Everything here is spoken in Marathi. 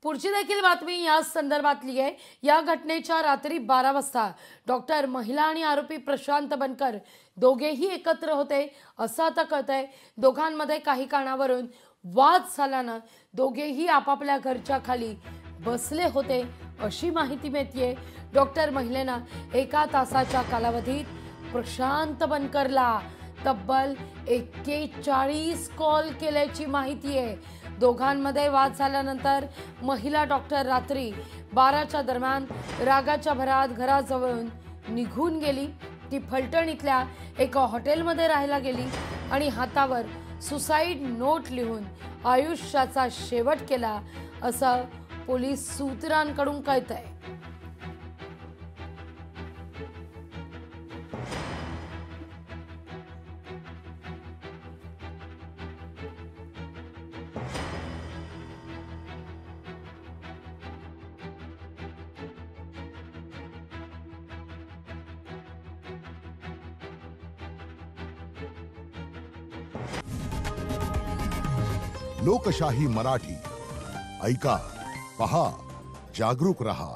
पुढची देखील बातमी याच संदर्भातली आहे। या घटनेच्या रात्री 12 वाजता डॉक्टर महिला आणि आरोपी प्रशांत बनकर दोघेही एकत्र होते असं आता कळतंय। दोघांमध्ये काही कारणावरून वाद झाल्यानं दोघेही आपापल्या घरच्या खाली बसले होते अशी माहिती मिळतेय। डॉक्टर महिलेनं 1 तासाच्या कालावधीत प्रशांत बनकरला तब्बल 41 कॉल केल्याची माहिती आहे। दोघांमध्ये वाद झाल्यानंतर महिला डॉक्टर रात्री 12च्या दरम्यान रागाच्या भरात घराजवळून निघून गेली। ती फलटण इथल्या एका हॉटेलमध्ये राहायला गेली आणि हातावर सुसाईड नोट लिहून आयुष्याचा शेवट केला असं पोलीस सूत्रांकडून कळतंय। लोकशाही मराठी ऐका, पहा, जागरूक रहा।